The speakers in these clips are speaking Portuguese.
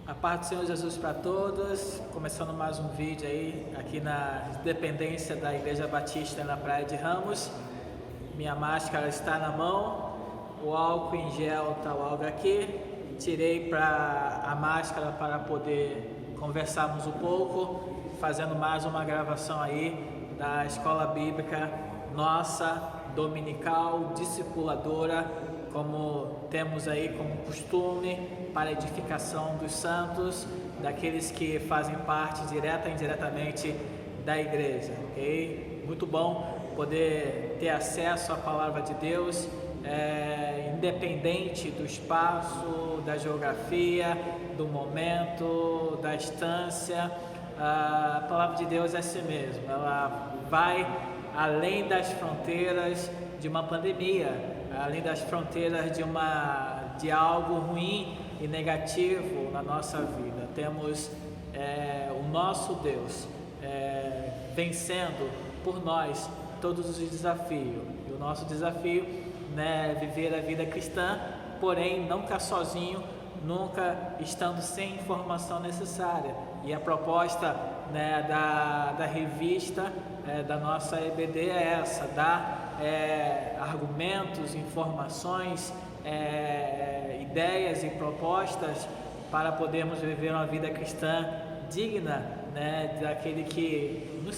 A paz do Senhor Jesus para todos, começando mais um vídeo aí, aqui na dependência da Igreja Batista na Praia de Ramos. Minha máscara está na mão, o álcool em gel está logo aqui. Tirei a máscara para poder conversarmos um pouco, fazendo mais uma gravação aí da Escola Bíblica nossa, dominical, discipuladora, como temos aí como costume, para a edificação dos santos, daqueles que fazem parte direta e indiretamente da igreja, ok? Muito bom poder ter acesso à palavra de Deus, independente do espaço, da geografia, do momento, da distância. A palavra de Deus é assim mesmo, ela vai além das fronteiras de uma pandemia, além das fronteiras de algo ruim e negativo na nossa vida. Temos o nosso Deus vencendo por nós todos os desafios. E o nosso desafio é viver a vida cristã, porém nunca sozinho, nunca estando sem informação necessária. E a proposta da revista da nossa EBD é essa: dar argumentos, informações, ideias e propostas para podermos viver uma vida cristã digna, daquele que nos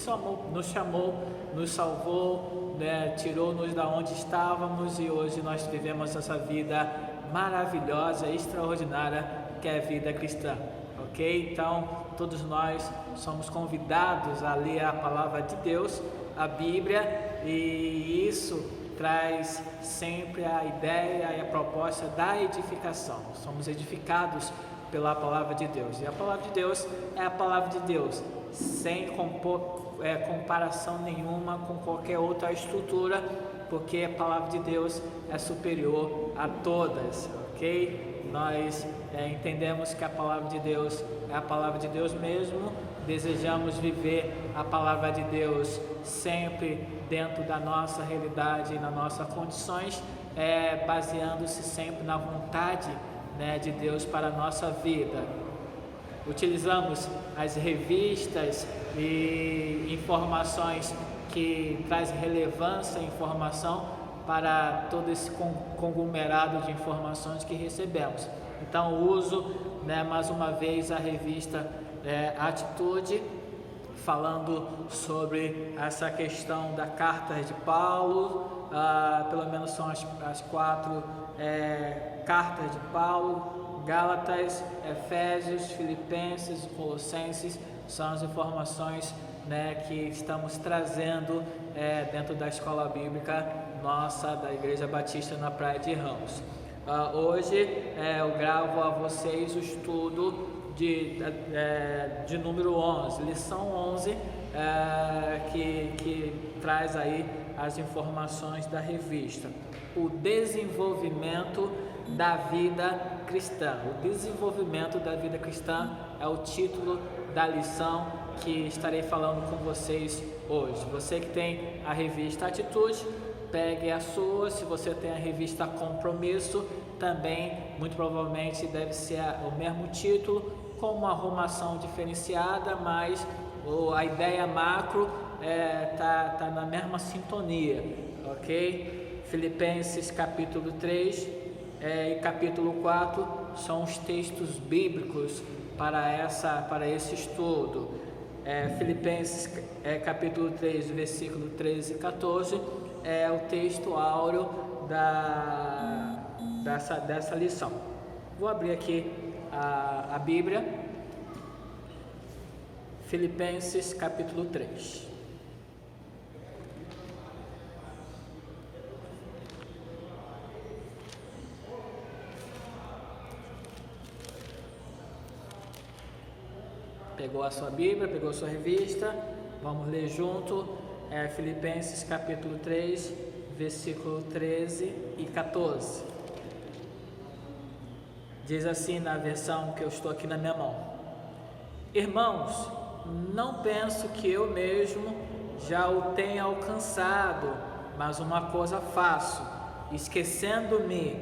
chamou, nos salvou, tirou-nos da onde estávamos, e hoje nós vivemos essa vida maravilhosa, extraordinária, que é a vida cristã, ok? Então, todos nós somos convidados a ler a palavra de Deus, a Bíblia, e isso traz sempre a ideia e a proposta da edificação. Somos edificados pela palavra de Deus, e a palavra de Deus é a palavra de Deus, sem comparação nenhuma com qualquer outra estrutura, porque a palavra de Deus é superior a todas, ok? Nós entendemos que a palavra de Deus é a palavra de Deus mesmo, desejamos viver a palavra de Deus sempre dentro da nossa realidade e nas nossas condições, baseando-se sempre na vontade de Deus para a nossa vida. Utilizamos as revistas e informações que trazem relevância e informação para todo esse conglomerado de informações que recebemos. Então uso mais uma vez a revista Atitude, falando sobre essa questão da carta de Paulo, pelo menos são as 4 cartas de Paulo: Gálatas, Efésios, Filipenses e Colossenses. São as informações que estamos trazendo dentro da Escola Bíblica nossa, da Igreja Batista na Praia de Ramos. Hoje eu gravo a vocês o estudo de número 11, lição 11, que traz aí as informações da revista. O desenvolvimento da vida cristã. O desenvolvimento da vida cristã é o título da lição que estarei falando com vocês hoje. Você que tem a revista Atitude, pegue a sua. Se você tem a revista Compromisso, também muito provavelmente deve ser o mesmo título, com uma arrumação diferenciada, mas a ideia macro tá na mesma sintonia, ok? Filipenses capítulo 3 e capítulo 4 são os textos bíblicos para esse estudo. Filipenses capítulo 3, versículo 13 e 14 é o texto áureo dessa lição. Vou abrir aqui a Bíblia, Filipenses capítulo 3. Pegou a sua Bíblia, pegou a sua revista, vamos ler junto. Filipenses capítulo 3, versículo 13 e 14. Diz assim na versão que eu estou aqui na minha mão: Irmãos, não penso que eu mesmo já o tenha alcançado, mas uma coisa faço, esquecendo-me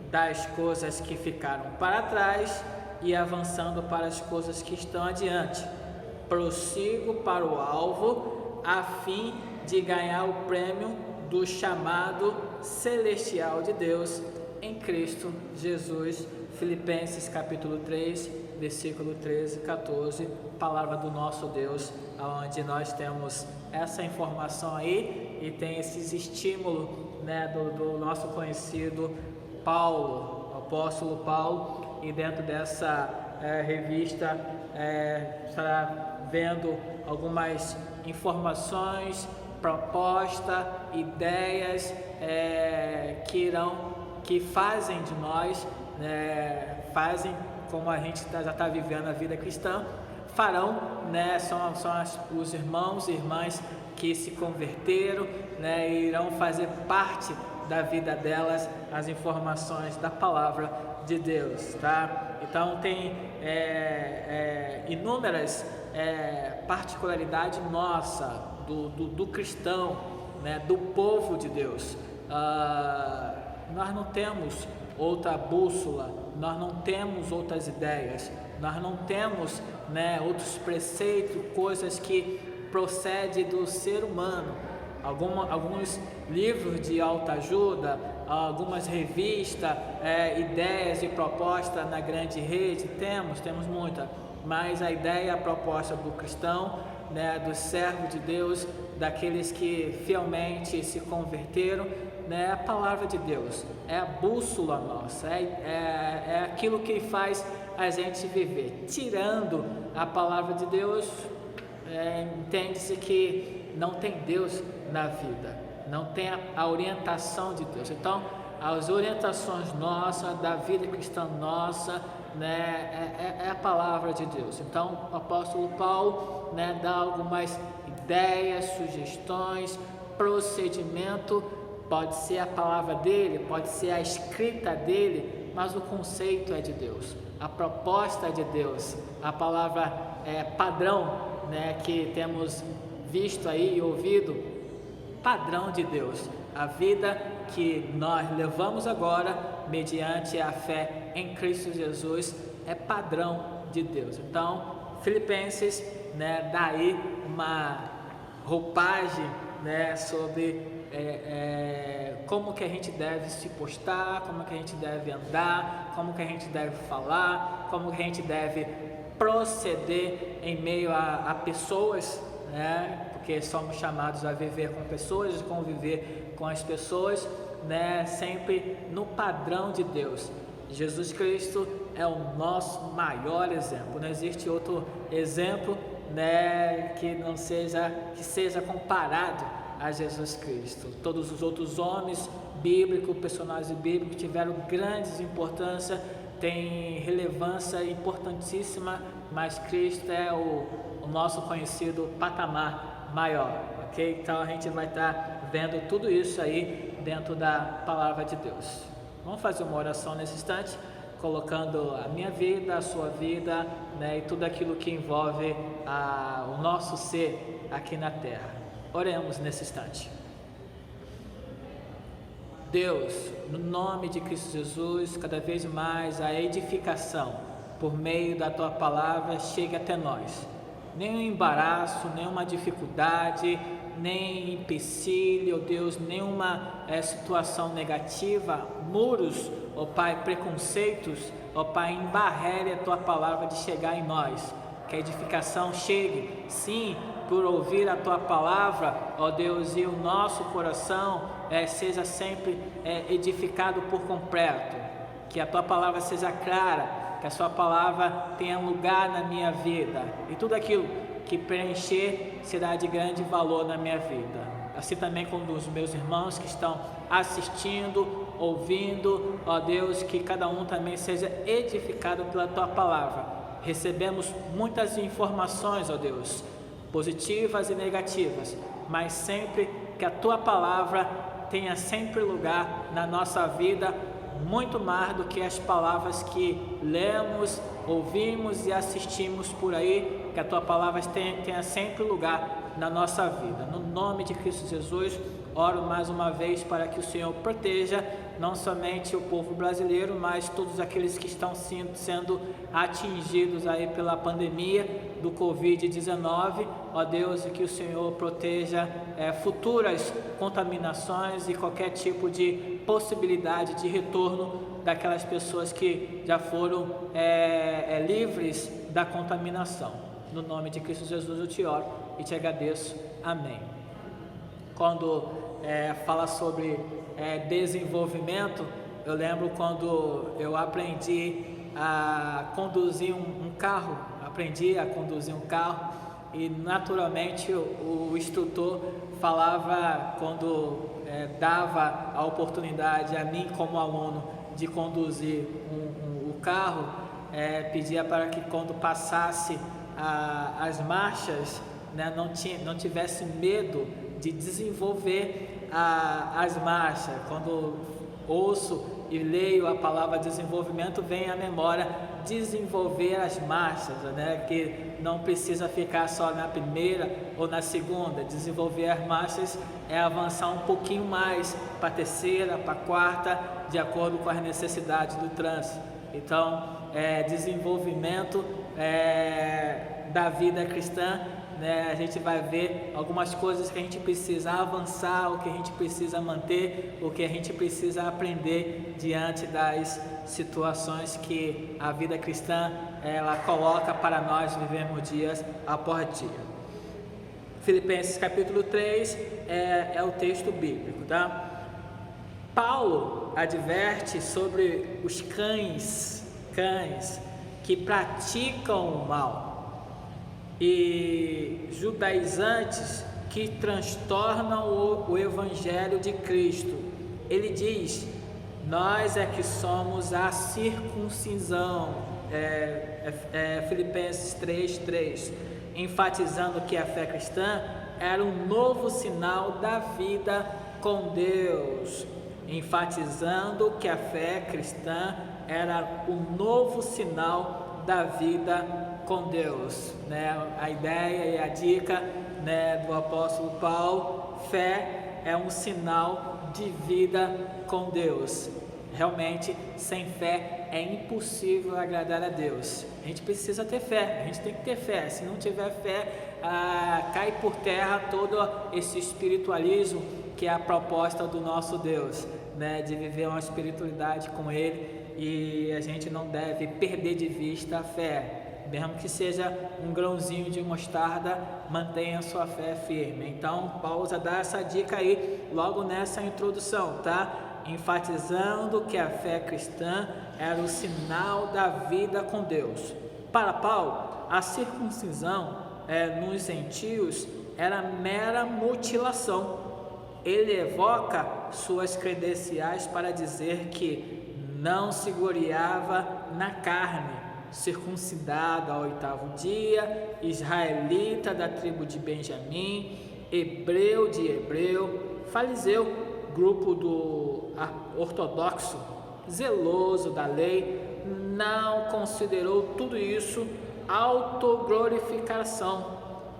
das coisas que ficaram para trás e avançando para as coisas que estão adiante. Prossigo para o alvo, a fim de ganhar o prêmio do chamado celestial de Deus em Cristo Jesus. Filipenses capítulo 3, versículo 13 e 14, palavra do nosso Deus, onde nós temos essa informação aí e tem esses estímulos, né, do nosso conhecido Paulo, o apóstolo Paulo, e dentro dessa revista estará vendo algumas informações, propostas, ideias que fazem de nós, fazem como a gente já está vivendo a vida cristã, farão, são os irmãos e irmãs que se converteram, e irão fazer parte da vida delas as informações da palavra de Deus, tá? Então tem inúmeras particularidades nossa do cristão, do povo de Deus. Nós não temos outra bússola, nós não temos outras ideias, nós não temos outros preceitos, coisas que procedem do ser humano. Alguns livros de autoajuda, algumas revistas, ideias e propostas na grande rede, temos muita, mas a ideia, a proposta do cristão, do servo de Deus, daqueles que fielmente se converteram, é a palavra de Deus, é a bússola nossa, é aquilo que faz a gente viver. Tirando a palavra de Deus, entende-se que não tem Deus na vida, não tem a orientação de Deus. Então, as orientações nossas, da vida cristã nossa, é a palavra de Deus. Então, o apóstolo Paulo dá algumas ideias, sugestões, procedimento. Pode ser a palavra dele, pode ser a escrita dele, mas o conceito é de Deus, a proposta é de Deus, a palavra padrão, que temos visto aí e ouvido, padrão de Deus, a vida que nós levamos agora mediante a fé em Cristo Jesus é padrão de Deus. Então, Filipenses, dá aí uma roupagem, sobre como que a gente deve se postar, como que a gente deve andar, como que a gente deve falar, como que a gente deve proceder em meio a pessoas, porque somos chamados a viver com pessoas e conviver com as pessoas, sempre no padrão de Deus. Jesus Cristo é o nosso maior exemplo, não existe outro exemplo, que seja comparado a Jesus Cristo. Todos os outros homens bíblicos, personagens bíblicos tiveram grandes importância, tem relevância importantíssima, mas Cristo é o nosso conhecido patamar maior, ok? Então a gente vai estar vendo tudo isso aí dentro da palavra de Deus. Vamos fazer uma oração nesse instante, colocando a minha vida, a sua vida, e tudo aquilo que envolve o nosso ser aqui na terra. Oremos nesse instante. Deus, no nome de Cristo Jesus, cada vez mais a edificação por meio da Tua palavra chegue até nós. Nenhum embaraço, nenhuma dificuldade, nem empecilho, Deus, nenhuma situação negativa, muros, Pai, preconceitos, Pai, embarrere a Tua palavra de chegar em nós. Que a edificação chegue, sim, por ouvir a Tua palavra, Deus, e o nosso coração seja sempre edificado por completo. Que a Tua palavra seja clara, que a Sua palavra tenha lugar na minha vida, e tudo aquilo que preencher será de grande valor na minha vida. Assim também com os meus irmãos que estão assistindo, ouvindo, Deus, que cada um também seja edificado pela Tua palavra. Recebemos muitas informações, Deus, positivas e negativas, mas sempre que a Tua palavra tenha sempre lugar na nossa vida, muito mais do que as palavras que lemos, ouvimos e assistimos por aí, que a Tua palavra tenha sempre lugar na nossa vida. No nome de Cristo Jesus, oro mais uma vez para que o Senhor proteja não somente o povo brasileiro, mas todos aqueles que estão sendo atingidos aí pela pandemia do Covid-19. Ó Deus, que o Senhor proteja futuras contaminações e qualquer tipo de possibilidade de retorno daquelas pessoas que já foram livres da contaminação. No nome de Cristo Jesus eu te oro e te agradeço. Amém. Quando fala sobre desenvolvimento, eu lembro quando eu aprendi a conduzir um carro, e naturalmente o instrutor falava, quando dava a oportunidade a mim como aluno de conduzir o carro, pedia para que quando passasse as marchas, né, não tivesse medo de desenvolver as marchas. Quando ouço e leio a palavra desenvolvimento, vem à memória desenvolver as marchas, né? Que não precisa ficar só na primeira ou na segunda. Desenvolver as marchas é avançar um pouquinho mais para a terceira, para a quarta, de acordo com as necessidades do trânsito. Então, desenvolvimento da vida cristã, né? A gente vai ver algumas coisas que a gente precisa avançar, o que a gente precisa manter, o que a gente precisa aprender diante das situações que a vida cristã ela coloca para nós vivermos dias após dia. Filipenses capítulo 3 é o texto bíblico, tá? Paulo adverte sobre os cães que praticam o mal e judaizantes que transtornam o evangelho de Cristo. Ele diz: nós é que somos a circuncisão, Filipenses 3:3, enfatizando que a fé cristã era um novo sinal da vida com Deus, enfatizando que a fé cristã era um novo sinal da vida com Deus, né? A ideia e a dica, né, do apóstolo Paulo: fé é um sinal de vida com Deus. Realmente, sem fé é impossível agradar a Deus. A gente precisa ter fé, a gente tem que ter fé. Se não tiver fé, cai por terra todo esse espiritualismo que é a proposta do nosso Deus, né, de viver uma espiritualidade com Ele. E a gente não deve perder de vista a fé, mesmo que seja um grãozinho de mostarda, mantenha a sua fé firme. Então, Paulo já dá essa dica aí logo nessa introdução, tá? Enfatizando que a fé cristã era o sinal da vida com Deus. Para Paulo, a circuncisão nos gentios era mera mutilação. Ele evoca suas credenciais para dizer que não se gloriava na carne, circuncidado ao 8º dia, israelita da tribo de Benjamim, hebreu de hebreu, fariseu, grupo do ortodoxo, zeloso da lei, não considerou tudo isso autoglorificação,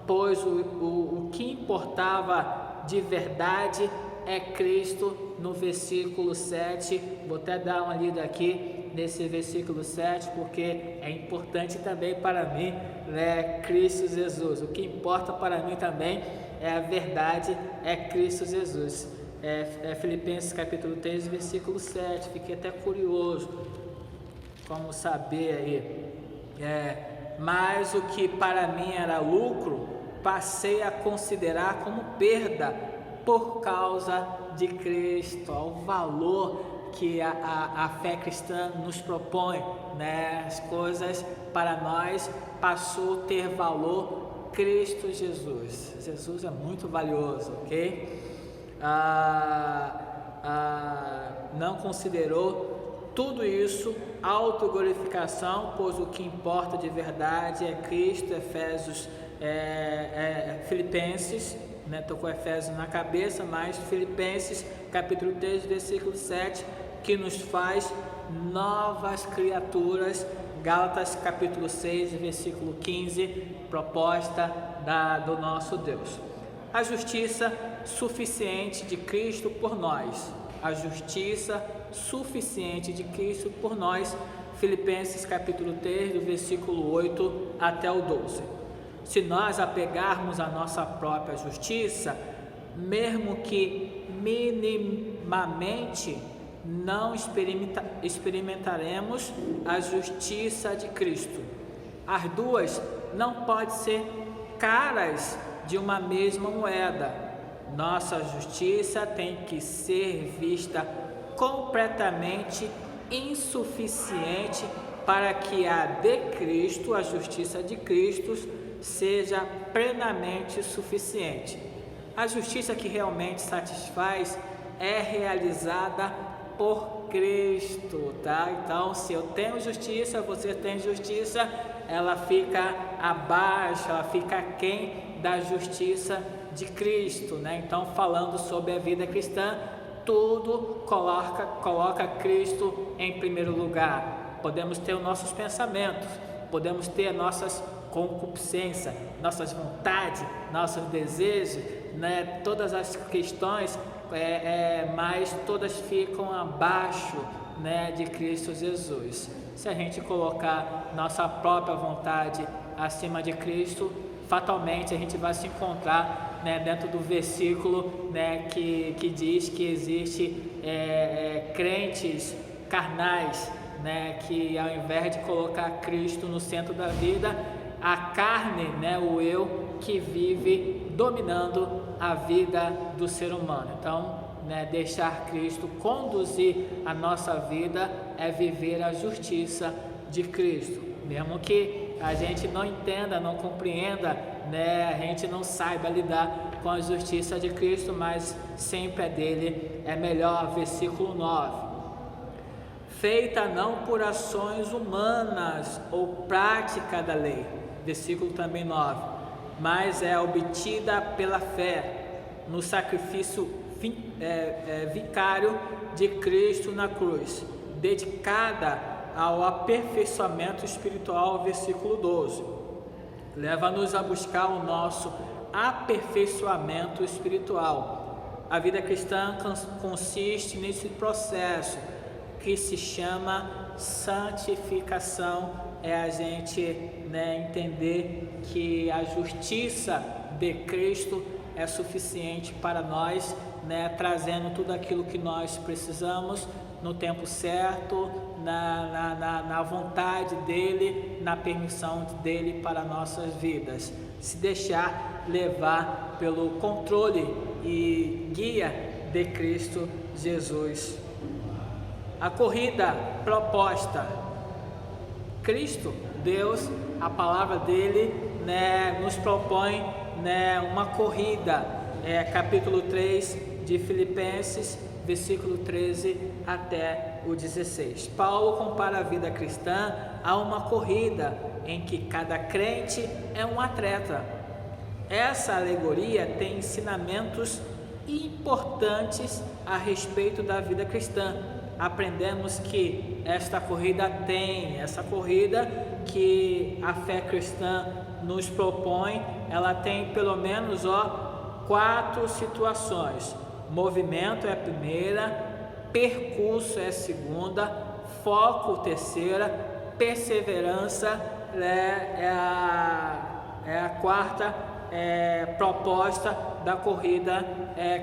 pois o que importava de verdade é Cristo. No versículo 7, vou até dar uma lida aqui nesse versículo 7, porque é importante também para mim, né? Cristo Jesus. O que importa para mim também é a verdade, é Cristo Jesus. Filipenses capítulo 3, versículo 7. Fiquei até curioso como saber aí. Mas o que para mim era lucro, passei a considerar como perda por causa de Cristo. O valor que a fé cristã nos propõe, né? As coisas para nós passou a ter valor. Cristo Jesus. Jesus é muito valioso, ok? Não considerou tudo isso autoglorificação, pois o que importa de verdade é Cristo. Efésios, Filipenses, né? Tô com Efésios na cabeça, mas Filipenses capítulo 3, versículo 7, que nos faz novas criaturas. Gálatas capítulo 6, versículo 15, proposta do nosso Deus. A justiça suficiente de Cristo por nós. A justiça suficiente de Cristo por nós. Filipenses capítulo 3, do versículo 8 até o 12. Se nós apegarmos a nossa própria justiça, mesmo que minimamente, não experimentaremos a justiça de Cristo. As duas não podem ser caras de uma mesma moeda. Nossa justiça tem que ser vista completamente insuficiente para que a de Cristo, a justiça de Cristo, seja plenamente suficiente. A justiça que realmente satisfaz é realizada por Cristo, tá? Então, se eu tenho justiça, você tem justiça, ela fica abaixo, ela fica aquém da justiça de Cristo, né? Então, falando sobre a vida cristã, tudo coloca Cristo em primeiro lugar. Podemos ter os nossos pensamentos, podemos ter nossas concupiscências, nossas vontades, nossos desejos, né? Todas as questões, mas todas ficam abaixo, né, de Cristo Jesus. Se a gente colocar nossa própria vontade acima de Cristo, fatalmente a gente vai se encontrar, né, dentro do versículo, né, que diz que existe crentes carnais, né, que ao invés de colocar Cristo no centro da vida, a carne, né, o eu, que vive dominando a vida do ser humano. Então, né, deixar Cristo conduzir a nossa vida é viver a justiça de Cristo, mesmo que a gente não entenda, não compreenda, né, a gente não saiba lidar com a justiça de Cristo, mas sempre é dele, é melhor. Versículo 9: feita não por ações humanas ou prática da lei, versículo também 9, mas é obtida pela fé no sacrifício vicário de Cristo na cruz, dedicada ao aperfeiçoamento espiritual, versículo 12. Leva-nos a buscar o nosso aperfeiçoamento espiritual. A vida cristã consiste nesse processo que se chama santificação. É a gente, né, entender que a justiça de Cristo é suficiente para nós, né, trazendo tudo aquilo que nós precisamos no tempo certo, na vontade dele, na permissão dele para nossas vidas. Se deixar levar pelo controle e guia de Cristo Jesus. A corrida proposta. Cristo, Deus, a palavra dele, né, nos propõe, né, uma corrida. Capítulo 3 de Filipenses, versículo 13 até o 16. Paulo compara a vida cristã a uma corrida em que cada crente é um atleta. Essa alegoria tem ensinamentos importantes a respeito da vida cristã. Aprendemos que essa corrida que a fé cristã nos propõe, ela tem pelo menos 4 situações. Movimento é a primeira, percurso é a segunda, foco terceira, perseverança é a quarta proposta da corrida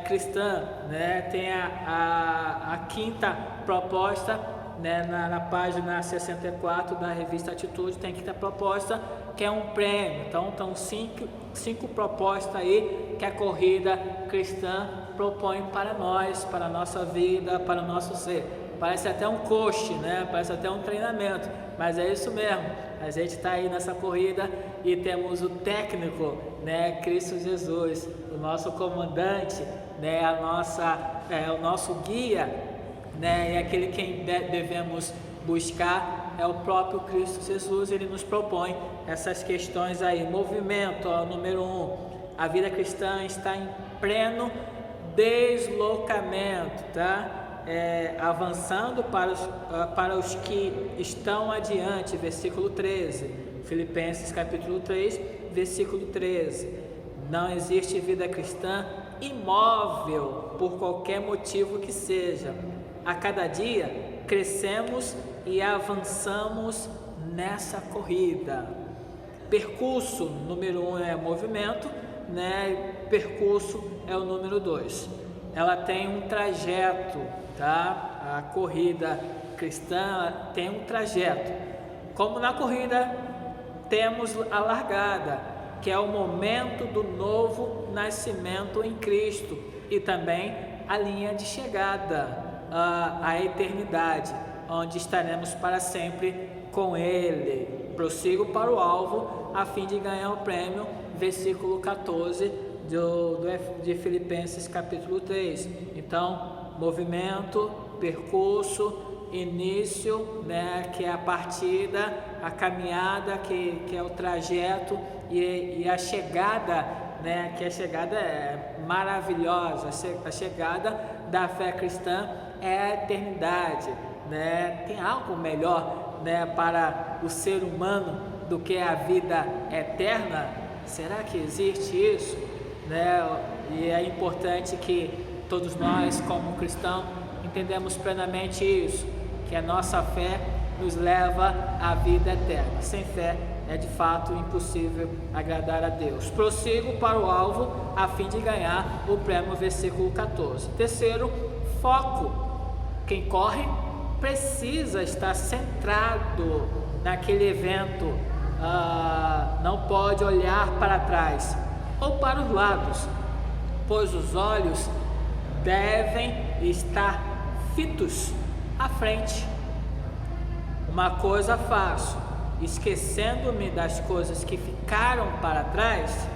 cristã, né? Tem a quinta proposta, né, na página 64 da revista Atitude, tem a quinta proposta, que é um prêmio. Então, estão cinco propostas aí que a corrida cristã propõe para nós, para a nossa vida, para o nosso ser. Parece até um coach, né? Parece até um treinamento, mas é isso mesmo. A gente está aí nessa corrida e temos o técnico, né, Cristo Jesus, o nosso comandante, né, o nosso guia, né, e aquele quem devemos buscar é o próprio Cristo Jesus. Ele nos propõe essas questões aí. Movimento, número 1, a vida cristã está em pleno deslocamento, tá? Avançando para os que estão adiante, versículo 13, Filipenses capítulo 3, versículo 13. Não existe vida cristã imóvel por qualquer motivo que seja. a cada dia crescemos e avançamos nessa corrida. Percurso número 1 é movimento, né? Percurso é o número 2. Ela tem um trajeto, tá? A corrida cristã tem um trajeto. Como na corrida temos a largada, que é o momento do novo nascimento em Cristo, e também a linha de chegada, a eternidade, onde estaremos para sempre com Ele. Prossigo para o alvo a fim de ganhar o prêmio, versículo 14 de Filipenses capítulo 3. Então, movimento, percurso, início, né, que é a partida, a caminhada, que é o trajeto, e a chegada, né, que a chegada é maravilhosa. A chegada da fé cristã é a eternidade, né? Tem algo melhor, né, para o ser humano do que a vida eterna? Será que existe isso, né? E é importante que todos nós, como cristãos, entendemos plenamente isso, que a nossa fé nos leva à vida eterna. Sem fé é de fato impossível agradar a Deus. Prossigo para o alvo a fim de ganhar o prêmio, versículo 14. Terceiro, foco. Quem corre precisa estar centrado naquele evento, não pode olhar para trás ou para os lados, pois os olhos devem estar fitos à frente. Uma coisa faço, esquecendo-me das coisas que ficaram para trás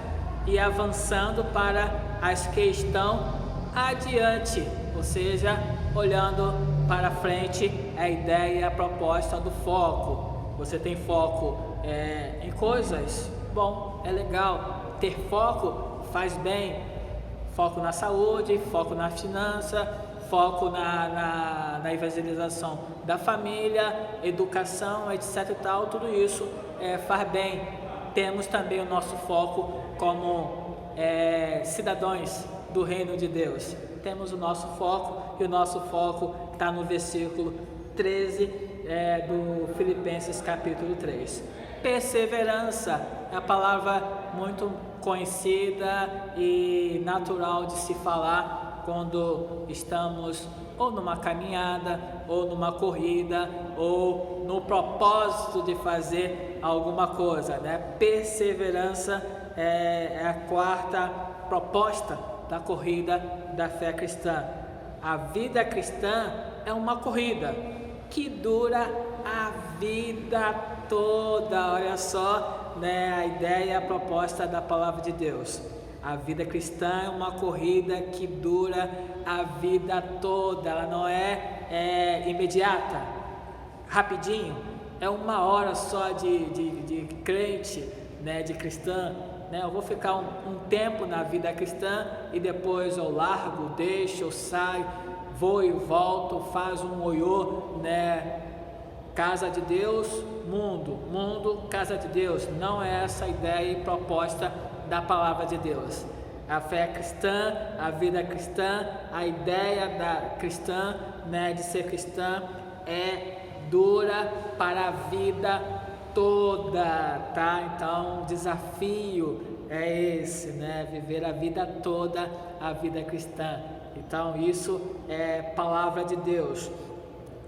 e avançando para as que estão adiante, ou seja, olhando para frente. A ideia, a proposta do foco. Você tem foco em coisas? Bom, é legal. Ter foco faz bem. Foco na saúde, foco na finança, foco na evangelização da família, educação, etc e tal. Tudo isso faz bem. Temos também o nosso foco como cidadãos do reino de Deus. Temos o nosso foco, e o nosso foco está no versículo 13 do Filipenses capítulo 3. Perseverança é a palavra muito conhecida e natural de se falar quando estamos ou numa caminhada, ou numa corrida, ou no propósito de fazer alguma coisa, né? Perseverança é a quarta proposta da corrida da fé cristã. A vida cristã é uma corrida que dura a vida toda. Olha só, né, a ideia, a proposta da palavra de Deus. A vida cristã é uma corrida que dura a vida toda. Ela não é imediata, rapidinho. É uma hora só de crente, né, de cristã. Eu vou ficar um tempo na vida cristã e depois eu largo, deixo, eu saio, vou e volto, faz um ioiô, né? Casa de Deus, mundo, casa de Deus. Não é essa a ideia e proposta da palavra de Deus. A fé cristã, a vida cristã, a ideia da cristã, né, de ser cristã, dura para a vida toda, tá? Então o desafio é esse, né? Viver a vida toda, a vida cristã. Então isso é palavra de Deus.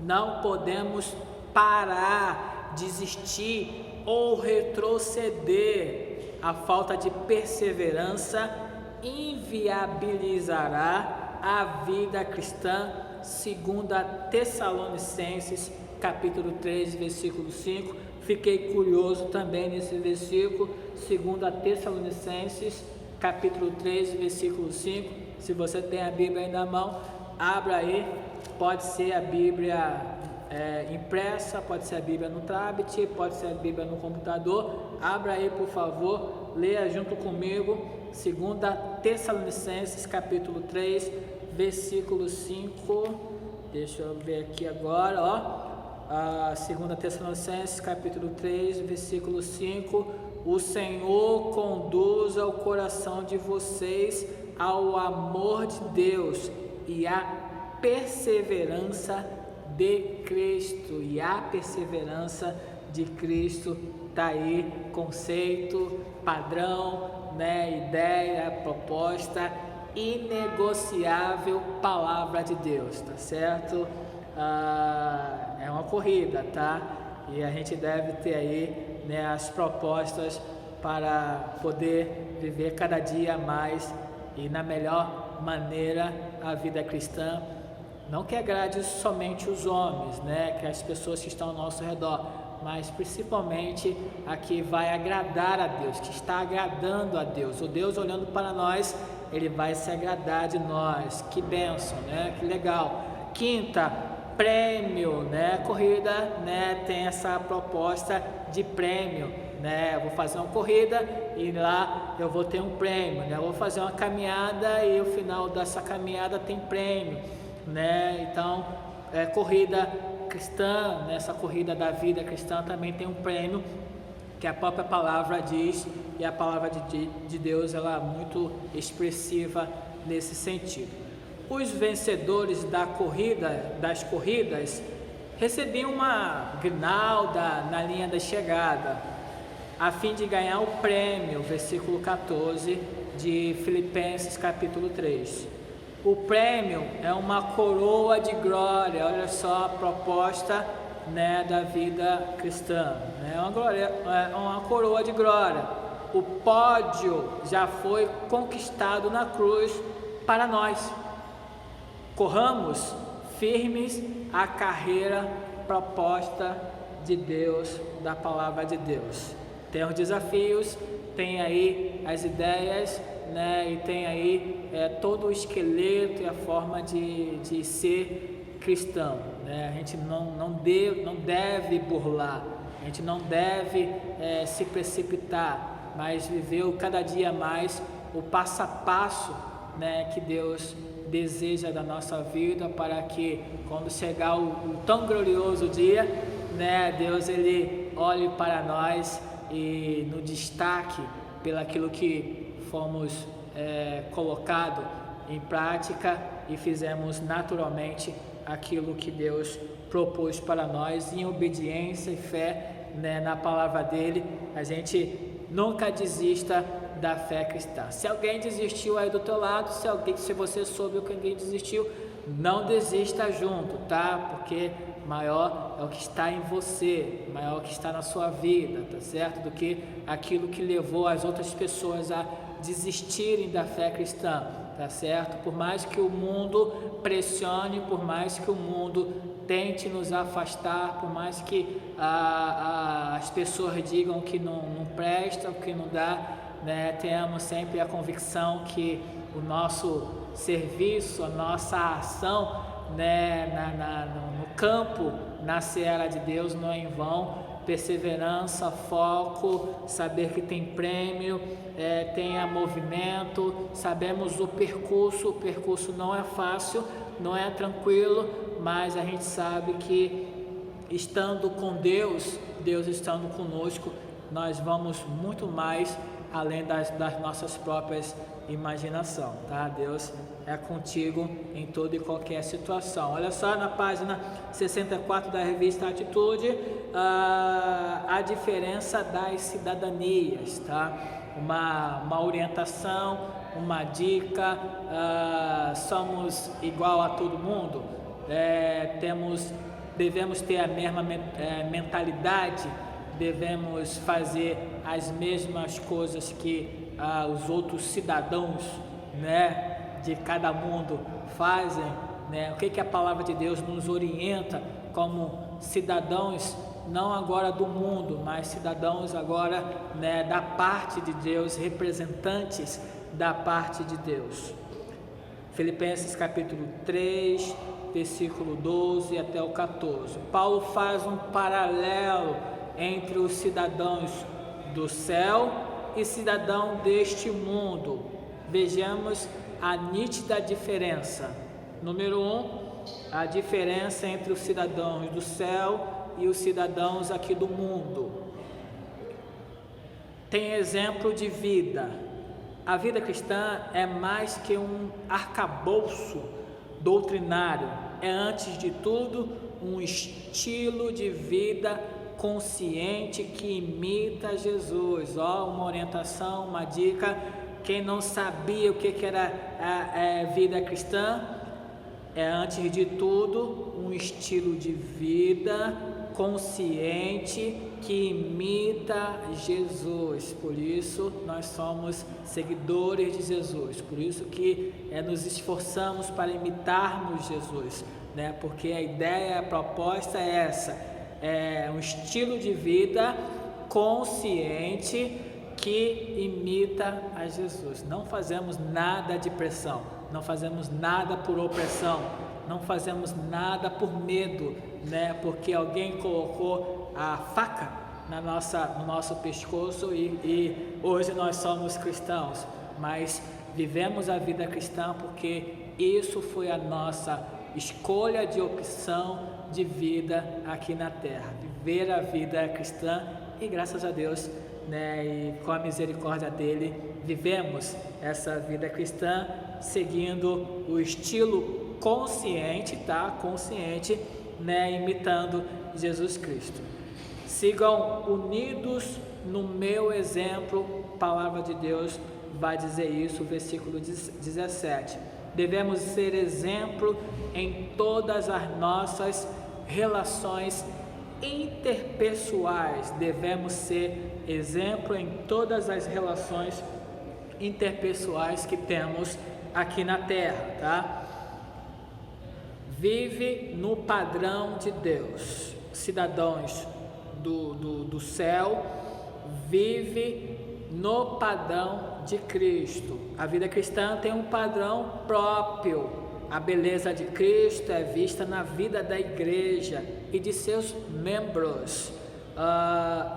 Não podemos parar, desistir ou retroceder. A falta de perseverança inviabilizará a vida cristã, segundo Tessalonicenses capítulo 3, versículo 5. Fiquei curioso também nesse versículo, segundo Tessalonicenses capítulo 3, versículo 5. Se você tem a Bíblia aí na mão, abra aí. Pode ser a Bíblia impressa, pode ser a Bíblia no tablet, pode ser a Bíblia no computador. Abra aí, por favor, leia junto comigo, 2 Tessalonicenses capítulo 3, versículo 5. Deixa eu ver aqui agora, ó. 2 Tessalonicenses capítulo 3, versículo 5. O Senhor conduza o coração de vocês ao amor de Deus e à perseverança de Cristo. E a perseverança de Cristo está aí, conceito, padrão, né, ideia, proposta, inegociável palavra de Deus, tá certo? É uma corrida, tá? E a gente deve ter aí, né, as propostas para poder viver cada dia mais e na melhor maneira a vida cristã. Não que agrade somente os homens, né, que as pessoas que estão ao nosso redor, mas principalmente a que vai agradar a Deus, que está agradando a Deus. O Deus olhando para nós, Ele vai se agradar de nós. Que bênção, né? Que legal. Quinta, prêmio, né? Corrida, né? Tem essa proposta de prêmio, né? Eu vou fazer uma corrida e lá eu vou ter um prêmio, né? Eu vou fazer uma caminhada e no final dessa caminhada tem prêmio, né? Então, corrida cristã, nessa corrida da vida cristã também tem um prêmio que a própria palavra diz, e a palavra de Deus ela é muito expressiva nesse sentido. Os vencedores das corridas recebiam uma grinalda na linha da chegada, a fim de ganhar o prêmio, versículo 14 de Filipenses capítulo 3. O prêmio é uma coroa de glória. Olha só a proposta, né, da vida cristã, né? Uma coroa de glória. O pódio já foi conquistado na cruz para nós. Corramos firmes a carreira proposta de Deus, da palavra de Deus. Tem os desafios, tem aí as ideias, né, e tem aí todo o esqueleto e a forma de ser cristão, né? A gente não deve burlar, a gente não deve se precipitar, mas viver cada dia mais o passo a passo, né, que Deus deseja da nossa vida, para que quando chegar o tão glorioso dia, né, Deus ele olhe para nós e no destaque pelo aquilo que fomos colocado em prática e fizemos naturalmente aquilo que Deus propôs para nós em obediência e fé, né, na palavra dele. A gente nunca desista da fé cristã. Se alguém desistiu aí do teu lado, se você soube que alguém desistiu, não desista junto, tá? Porque maior é o que está em você, maior é o que está na sua vida, tá certo? Do que aquilo que levou as outras pessoas a desistirem da fé cristã, tá certo? Por mais que o mundo pressione, por mais que o mundo tente nos afastar, por mais que as pessoas digam que não presta, que não dá, né? Tenhamos sempre a convicção que o nosso serviço, a nossa ação, né, no campo, na seara de Deus não é em vão. Perseverança, foco, saber que tem prêmio, tenha movimento, sabemos o percurso não é fácil, não é tranquilo, mas a gente sabe que estando com Deus, Deus estando conosco, nós vamos muito mais além das nossas próprias imaginação, tá? Deus é contigo em toda e qualquer situação. Olha só na página 64 da revista Atitude, a diferença das cidadanias, tá? Uma orientação, uma dica. Somos igual a todo mundo? Devemos ter a mesma mentalidade, devemos fazer as mesmas coisas que os outros cidadãos, né, de cada mundo fazem, né? O que a palavra de Deus nos orienta como cidadãos, não agora do mundo, mas cidadãos agora, né, da parte de Deus, representantes da parte de Deus. Filipenses capítulo 3, versículo 12 até o 14. Paulo faz um paralelo entre os cidadãos do céu e cidadão deste mundo. Vejamos a nítida diferença. Número 1, a diferença entre os cidadãos do céu e os cidadãos aqui do mundo. Tem exemplo de vida. A vida cristã é mais que um arcabouço doutrinário, é antes de tudo um estilo de vida consciente que imita Jesus. Uma orientação, uma dica. Quem não sabia o que era a vida cristã, é antes de tudo um estilo de vida consciente que imita Jesus. Por isso nós somos seguidores de Jesus, por isso que nos esforçamos para imitarmos Jesus, né? Porque a ideia, a proposta é essa, é um estilo de vida consciente que imita a Jesus. Não fazemos nada de pressão, não fazemos nada por opressão, não fazemos nada por medo, né? Porque alguém colocou a faca no nosso pescoço e hoje nós somos cristãos, mas vivemos a vida cristã porque isso foi a nossa escolha de opção de vida aqui na terra, viver a vida cristã, e graças a Deus, né, e com a misericórdia dele, vivemos essa vida cristã seguindo o estilo consciente, consciente, né, imitando Jesus Cristo. Sigam unidos no meu exemplo, palavra de Deus vai dizer isso, versículo 17. Devemos ser exemplo em todas as nossas relações interpessoais. Devemos ser exemplo em todas as relações interpessoais que temos aqui na terra, tá? Vive no padrão de Deus. Cidadãos do céu, vive no padrão de Cristo. A vida cristã tem um padrão próprio. A beleza de Cristo é vista na vida da igreja e de seus membros,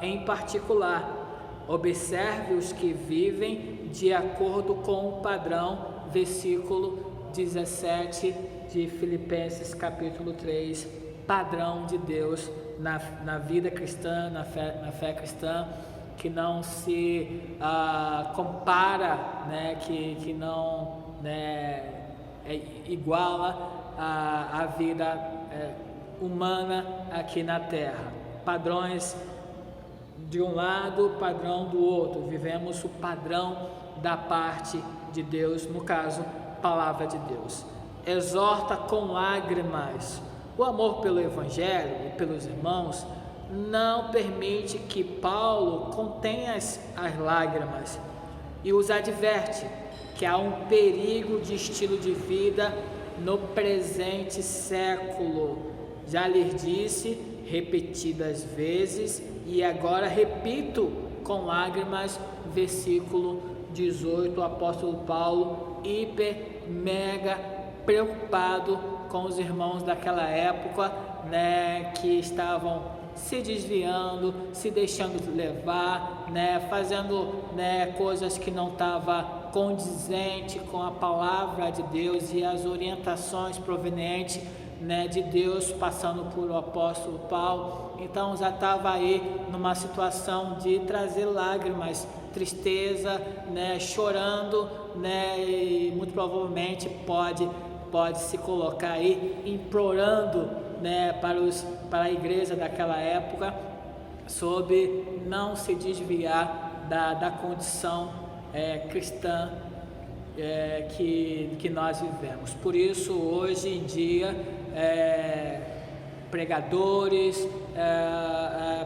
em particular. Observe os que vivem de acordo com o padrão, versículo 17 de Filipenses capítulo 3, padrão de Deus na vida cristã, na fé cristã, que não se compara, né, que não, né, iguala a vida humana aqui na terra. Padrões de um lado, padrão do outro. Vivemos o padrão da parte de Deus, no caso, palavra de Deus. Exorta com lágrimas. O amor pelo Evangelho e pelos irmãos não permite que Paulo contenha as lágrimas e os adverte que há um perigo de estilo de vida no presente século. Já lhes disse repetidas vezes e agora repito com lágrimas, versículo 18, o apóstolo Paulo, mega preocupado com os irmãos daquela época, né, que estavam se desviando, se deixando levar, né, fazendo, né, coisas que não estavam condizente com a palavra de Deus e as orientações provenientes, né, de Deus, passando por o apóstolo Paulo. Então já estava aí numa situação de trazer lágrimas, tristeza, né, chorando, né, e muito provavelmente pode se colocar aí implorando, né, para a igreja daquela época sobre não se desviar da condição cristã que nós vivemos. Por isso, hoje em dia, pregadores,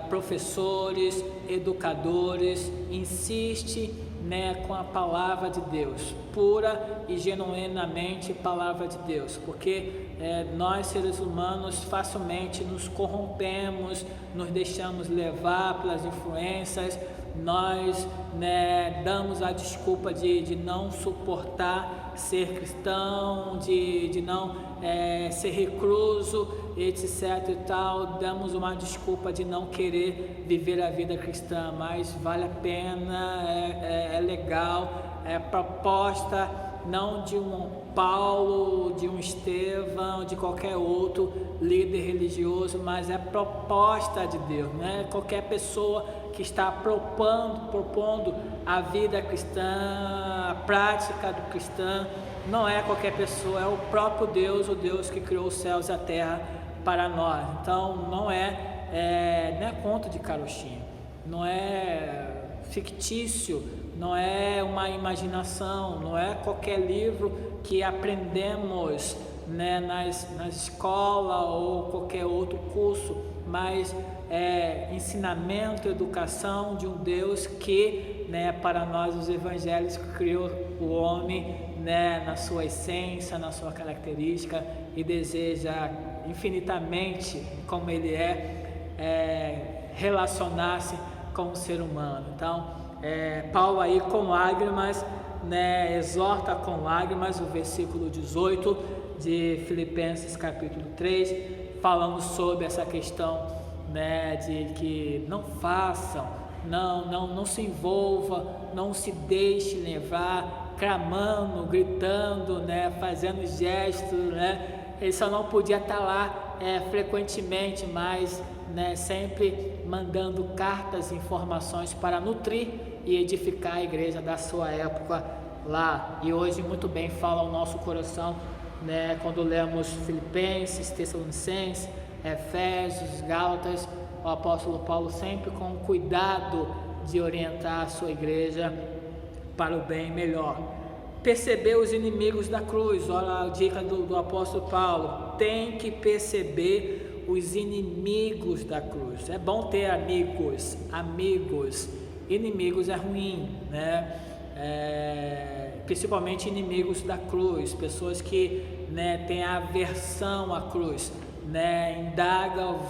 professores, educadores insistem, né, com a palavra de Deus, pura e genuinamente palavra de Deus, porque nós seres humanos facilmente nos corrompemos, nos deixamos levar pelas influências, nós, né, damos a desculpa de não suportar ser cristão, de não ser recluso, etc e tal, damos uma desculpa de não querer viver a vida cristã, mas vale a pena, é legal, é proposta não de um Paulo, de um Estevão, de qualquer outro líder religioso, mas é proposta de Deus, né? Qualquer pessoa que está propondo a vida cristã, a prática do cristã, não é qualquer pessoa, é o próprio Deus, o Deus que criou os céus e a terra para nós. Então não é conto de carochinha, não é fictício, não é uma imaginação, não é qualquer livro que aprendemos, né, na escola ou qualquer outro curso, mas é ensinamento, educação de um Deus que, né, para nós os evangélicos, criou o homem, né, na sua essência, na sua característica, e deseja infinitamente, como ele relacionar-se com o ser humano. Então Paulo aí com lágrimas, né, exorta com lágrimas o versículo 18 de Filipenses capítulo 3, falando sobre essa questão, né, de que não façam, não se envolva, não se deixe levar, clamando, gritando, né, fazendo gestos, né. Ele só não podia estar lá frequentemente, mas, né, sempre mandando cartas e informações para nutrir e edificar a igreja da sua época lá. E hoje muito bem fala o nosso coração, né, quando lemos Filipenses, Tessalonicenses, Efésios, Gálatas, o apóstolo Paulo sempre com cuidado de orientar a sua igreja para o bem melhor. Perceber os inimigos da cruz, olha a dica do apóstolo Paulo, tem que perceber os inimigos da cruz. É bom ter amigos, inimigos é ruim, né? Principalmente inimigos da cruz, pessoas que, né, têm aversão à cruz, né, indagam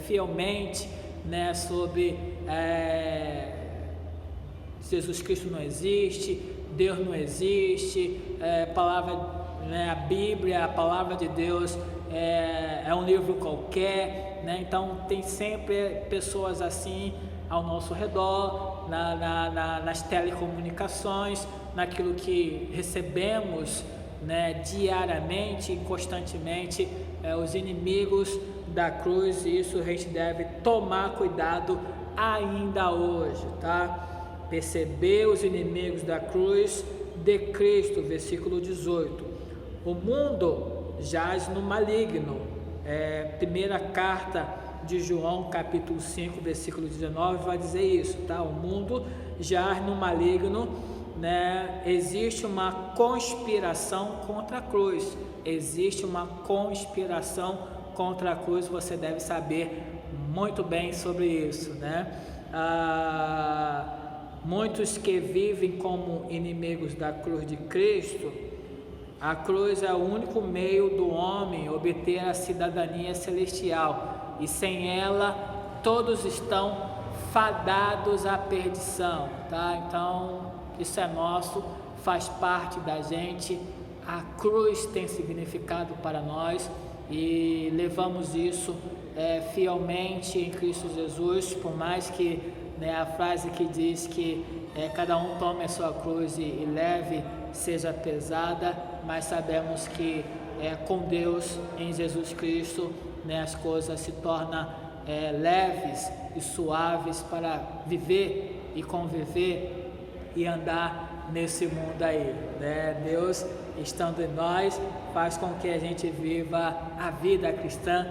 fielmente, né, sobre Jesus Cristo não existe, Deus não existe, né, a Bíblia, a palavra de Deus é um livro qualquer, né? Então tem sempre pessoas assim ao nosso redor, nas telecomunicações, naquilo que recebemos, né, diariamente e constantemente, os inimigos da cruz, e isso a gente deve tomar cuidado ainda hoje, tá? Perceber os inimigos da cruz de Cristo, versículo 18. O mundo jaz no maligno, primeira carta de João, capítulo 5, versículo 19, vai dizer isso, tá? O mundo jaz no maligno, né? Existe uma conspiração contra a cruz, existe uma conspiração contra a cruz, você deve saber muito bem sobre isso, né? Muitos que vivem como inimigos da cruz de Cristo, a cruz é o único meio do homem obter a cidadania celestial, e sem ela todos estão fadados à perdição, tá? Então isso é nosso, faz parte da gente, a cruz tem significado para nós e levamos isso fielmente em Cristo Jesus, por mais que, né, a frase que diz que cada um tome a sua cruz e leve, seja pesada, mas sabemos que com Deus, em Jesus Cristo, né, as coisas se tornam leves e suaves para viver e conviver e andar nesse mundo aí, né? Deus estando em nós faz com que a gente viva a vida cristã,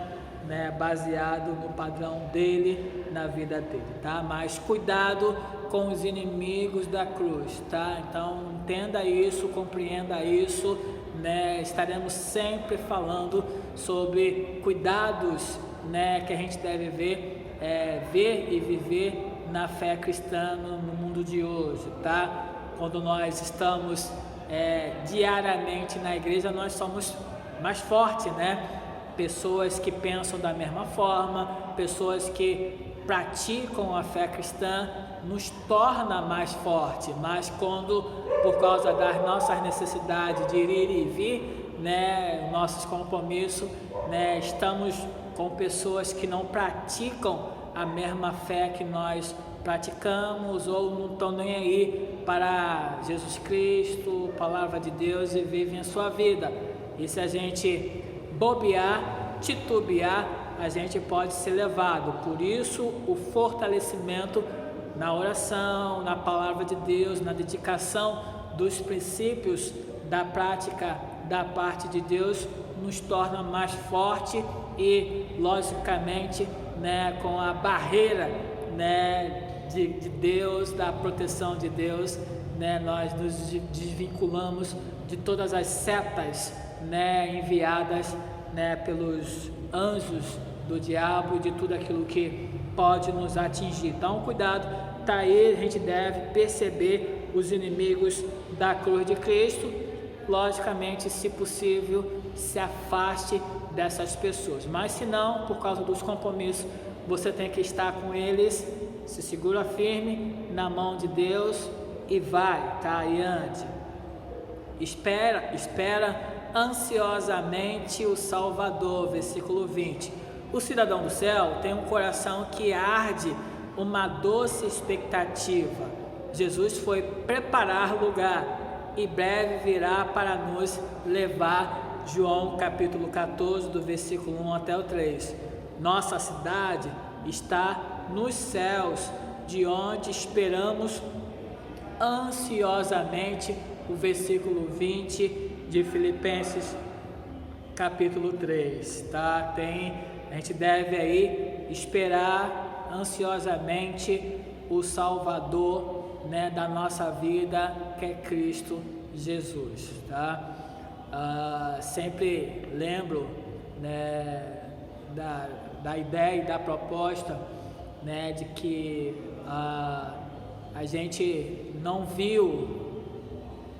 né, baseado no padrão dele, na vida dele, tá? Mas cuidado com os inimigos da cruz, tá? Então entenda isso, compreenda isso, né? Estaremos sempre falando sobre cuidados, né, que a gente deve ver e viver na fé cristã no mundo de hoje, tá? Quando nós estamos diariamente na igreja, nós somos mais fortes, né? Pessoas que pensam da mesma forma, pessoas que praticam a fé cristã, nos torna mais forte. Mas quando, por causa das nossas necessidades de ir e vir, né, nossos compromissos, né, estamos com pessoas que não praticam a mesma fé que nós praticamos, ou não estão nem aí para Jesus Cristo, palavra de Deus, e vivem a sua vida. E se a gente bobear, titubear, a gente pode ser levado. Por isso o fortalecimento na oração, na palavra de Deus, na dedicação dos princípios, da prática da parte de Deus nos torna mais forte e, logicamente, né, com a barreira, né, de Deus, da proteção de Deus, né, nós nos desvinculamos de todas as setas, né, enviadas, né, pelos anjos do diabo e de tudo aquilo que pode nos atingir. Então, cuidado, tá aí, a gente deve perceber os inimigos da cruz de Cristo. Logicamente, se possível, se afaste dessas pessoas, mas se não, por causa dos compromissos, você tem que estar com eles, se segura firme na mão de Deus e vai, tá? E ande. Espera ansiosamente o Salvador, versículo 20. O cidadão do céu tem um coração que arde uma doce expectativa. Jesus foi preparar lugar e breve virá para nos levar. João capítulo 14, do versículo 1 até o 3. Nossa cidade está nos céus, de onde esperamos ansiosamente o versículo 20 de Filipenses capítulo 3, tá? A gente deve aí esperar ansiosamente o Salvador, né, da nossa vida, que é Cristo Jesus, tá? Sempre lembro, né, da ideia e da proposta, né, de que a gente não viu,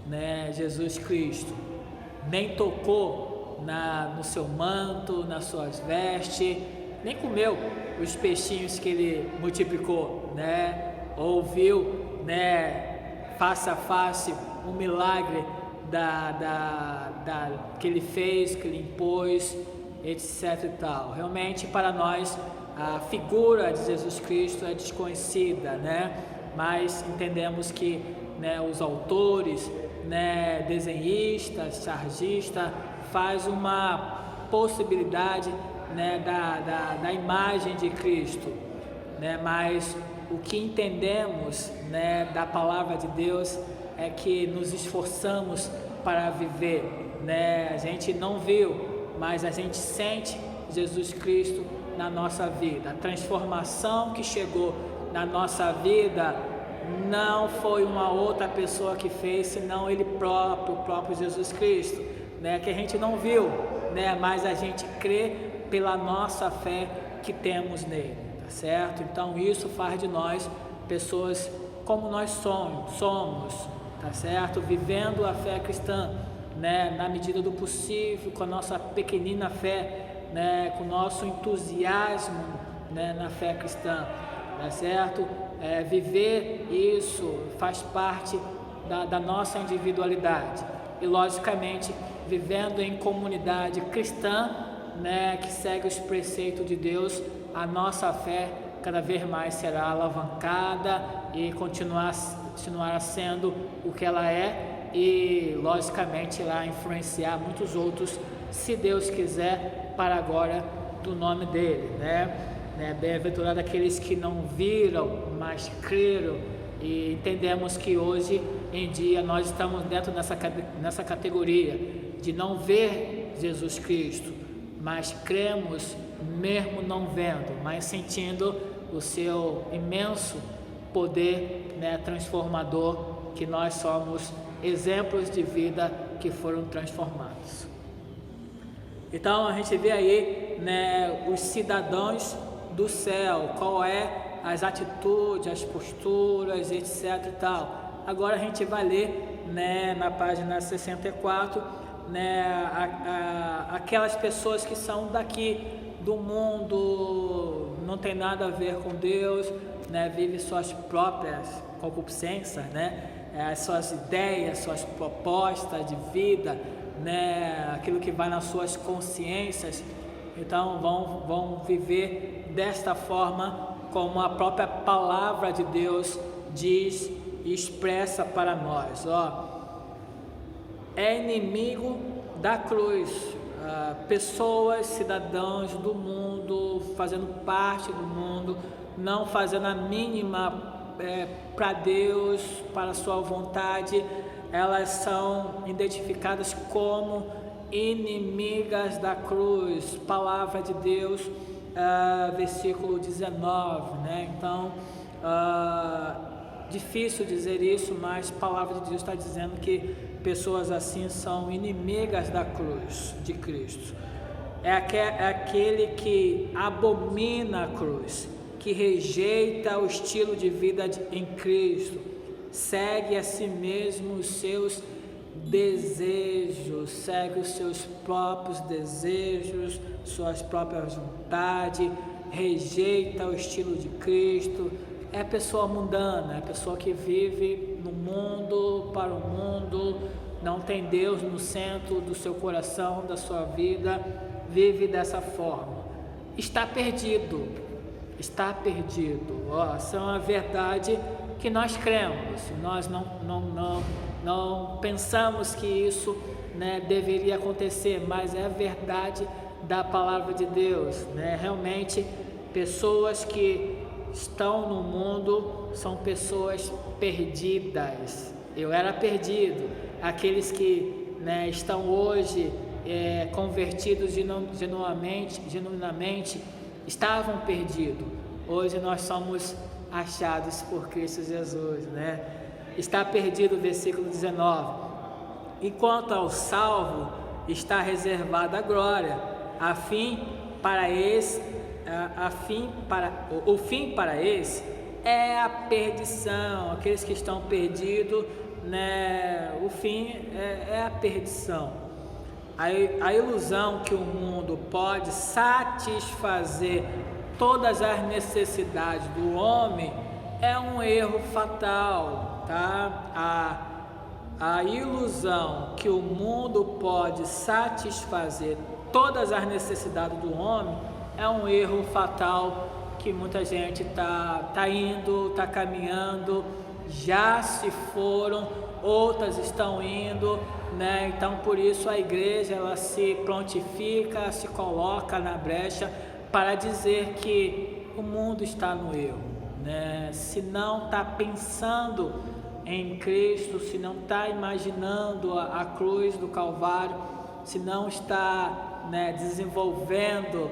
né, Jesus Cristo, nem tocou no seu manto, nas suas vestes, nem comeu os peixinhos que ele multiplicou, né, ou viu, né, face a face um milagre que ele fez, que ele impôs, etc e tal. Realmente, para nós, a figura de Jesus Cristo é desconhecida, né? Mas entendemos que, né, os autores, né, desenhistas, chargistas, faz uma possibilidade, né, da imagem de Cristo, né? Mas o que entendemos, né, da palavra de Deus é que nos esforçamos para viver, né? A gente não viu, mas a gente sente Jesus Cristo na nossa vida. A transformação que chegou na nossa vida não foi uma outra pessoa que fez, senão Ele próprio, o próprio Jesus Cristo, né? Que a gente não viu, né? Mas a gente crê pela nossa fé que temos nele, tá certo? Então isso faz de nós pessoas como nós somos, tá certo? Vivendo a fé cristã, né? Na medida do possível, com a nossa pequenina fé, né? Com o nosso entusiasmo, né? Na fé cristã, tá certo? Viver isso faz parte da nossa individualidade e, logicamente, vivendo em comunidade cristã, né? Que segue os preceitos de Deus, a nossa fé cada vez mais será alavancada e continuar sendo o que ela é e, logicamente, irá influenciar muitos outros, se Deus quiser, para a glória do nome dele, né? Bem-aventurado aqueles que não viram, mas creram, e entendemos que hoje em dia nós estamos dentro nessa categoria de não ver Jesus Cristo, mas cremos mesmo não vendo, mas sentindo o seu imenso poder, né, transformador, que nós somos exemplos de vida que foram transformados. Então a gente vê aí, né, os cidadãos do céu, qual é as atitudes, as posturas, etc e tal. Agora a gente vai ler, né, na página 64, né, aquelas pessoas que são daqui do mundo, não tem nada a ver com Deus, né, vive suas próprias concupiscências, né, as suas ideias, suas propostas de vida, né, aquilo que vai nas suas consciências. Então vão viver desta forma, como a própria palavra de Deus diz e expressa para nós. É inimigo da cruz, pessoas, cidadãos do mundo, fazendo parte do mundo, não fazendo a mínima para Deus, para a sua vontade, elas são identificadas como inimigas da cruz. Palavra de Deus, versículo 19, né? Então, difícil dizer isso, mas a palavra de Deus está dizendo que pessoas assim são inimigas da cruz de Cristo. É aquele que abomina a cruz, que rejeita o estilo de vida em Cristo, segue a si mesmo os seus desejos, segue os seus próprios desejos, suas próprias vontades, rejeita o estilo de Cristo. É a pessoa mundana, é a pessoa que vive no mundo, para o mundo, não tem Deus no centro do seu coração, da sua vida, vive dessa forma. Está perdido, está perdido. Essa é uma verdade que nós cremos, nós não pensamos que isso, né, deveria acontecer, mas é a verdade da palavra de Deus, né? Realmente, pessoas que estão no mundo são pessoas perdidas. Eu era perdido. Aqueles que, né, estão hoje convertidos genuinamente estavam perdidos. Hoje nós somos achados por Cristo Jesus, né? Está perdido, versículo 19. Enquanto ao salvo está reservada a glória, o fim para esse é a perdição. Aqueles que estão perdidos, né, o fim é a perdição. A ilusão que o mundo pode satisfazer todas as necessidades do homem é um erro fatal, tá? A ilusão que o mundo pode satisfazer todas as necessidades do homem é um erro fatal que muita gente tá caminhando, já se foram, outras estão indo, né? Então, por isso a igreja ela se prontifica, se coloca na brecha para dizer que o mundo está no erro, né? Se não está pensando em Cristo, se não está imaginando a cruz do Calvário, se não está, né, desenvolvendo